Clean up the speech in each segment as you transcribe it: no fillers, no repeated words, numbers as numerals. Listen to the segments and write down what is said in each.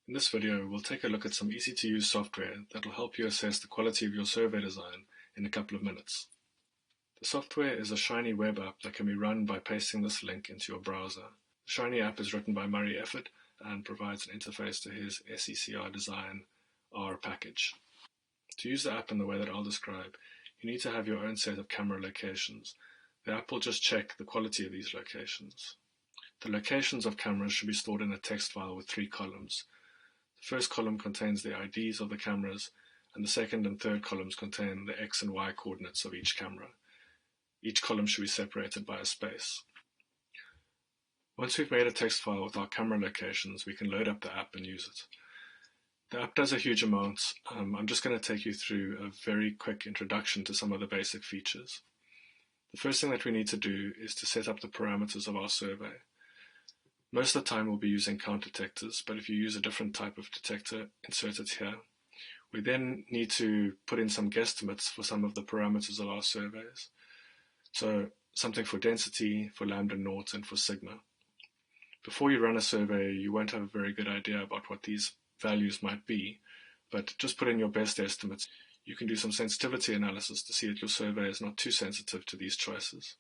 In this video, we'll take a look at some easy-to-use software that will help you assess the quality of your survey design in a couple of minutes. The software is a Shiny web app that can be run by pasting this link into your browser. The Shiny app is written by Murray Efford and provides an interface to his SCR design R package. To use the app in the way that I'll describe, you need to have your own set of camera locations. The app will just check the quality of these locations. The locations of cameras should be stored in a text file with 3 columns. The first column contains the IDs of the cameras, and the second and third columns contain the X and Y coordinates of each camera. Each column should be separated by a space. Once we've made a text file with our camera locations, we can load up the app and use it. The app does a huge amount. I'm just going to take you through a very quick introduction to some of the basic features. The first thing that we need to do is to set up the parameters of our survey. Most of the time we'll be using count detectors, but if you use a different type of detector, insert it here. We then need to put in some guesstimates for some of the parameters of our surveys. So something for density, for lambda naught, and for sigma. Before you run a survey, you won't have a very good idea about what these values might be, but just put in your best estimates. You can do some sensitivity analysis to see that your survey is not too sensitive to these choices.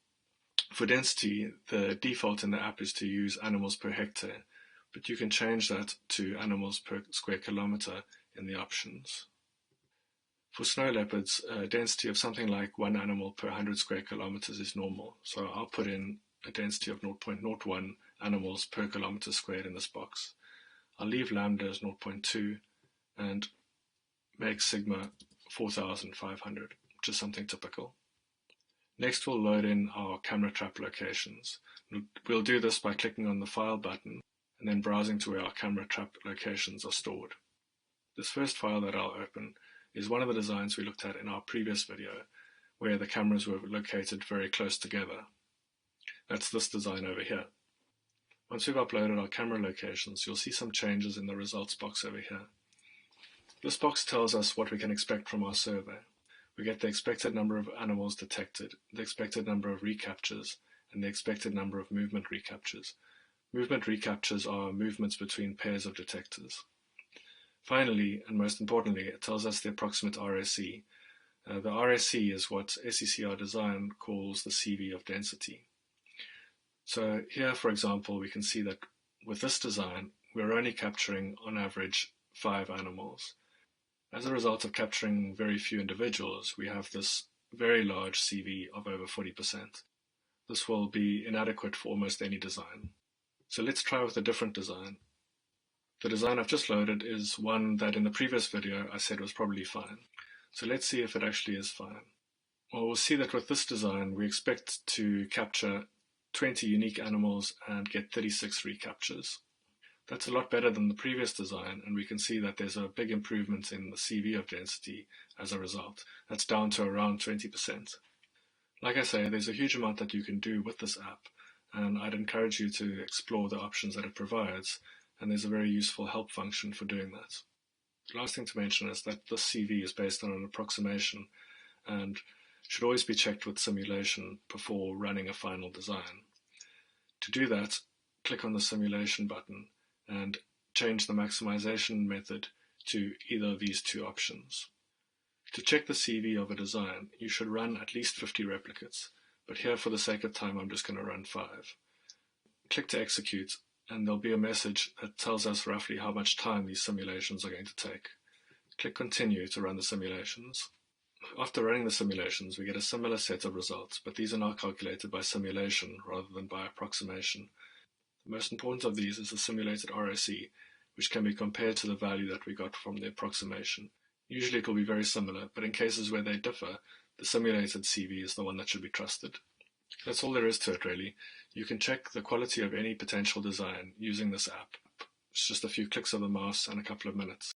For density, the default in the app is to use animals per hectare, but you can change that to animals per square kilometer in the options. For snow leopards, a density of something like 1 animal per 100 square kilometers is normal, so I'll put in a density of 0.01 animals per kilometer squared in this box. I'll leave lambda as 0.2 and make sigma 4,500, which is something typical. Next, we'll load in our camera trap locations. We'll do this by clicking on the File button and then browsing to where our camera trap locations are stored. This first file that I'll open is one of the designs we looked at in our previous video, where the cameras were located very close together. That's this design over here. Once we've uploaded our camera locations, you'll see some changes in the results box over here. This box tells us what we can expect from our survey. We get the expected number of animals detected, the expected number of recaptures, and the expected number of movement recaptures. Movement recaptures are movements between pairs of detectors. Finally, and most importantly, it tells us the approximate RSE. The RSE is what SCR design calls the CV of density. So here, for example, we can see that with this design, we're only capturing, on average, 5 animals. As a result of capturing very few individuals, we have this very large CV of over 40%. This will be inadequate for almost any design. So let's try with a different design. The design I've just loaded is one that in the previous video I said was probably fine. So let's see if it actually is fine. Well, we'll see that with this design we expect to capture 20 unique animals and get 36 recaptures. That's a lot better than the previous design, and we can see that there's a big improvement in the CV of density as a result. That's down to around 20%. Like I say, there's a huge amount that you can do with this app, and I'd encourage you to explore the options that it provides, and there's a very useful help function for doing that. The last thing to mention is that this CV is based on an approximation and should always be checked with simulation before running a final design. To do that, click on the simulation button and change the maximization method to either of these 2 options. To check the CV of a design, you should run at least 50 replicates, but here for the sake of time I'm just going to run 5. Click to execute, and there'll be a message that tells us roughly how much time these simulations are going to take. Click continue to run the simulations. After running the simulations, we get a similar set of results, but these are now calculated by simulation rather than by approximation. The most important of these is the simulated RSE, which can be compared to the value that we got from the approximation. Usually it will be very similar, but in cases where they differ, the simulated CV is the one that should be trusted. That's all there is to it, really. You can check the quality of any potential design using this app. It's just a few clicks of the mouse and a couple of minutes.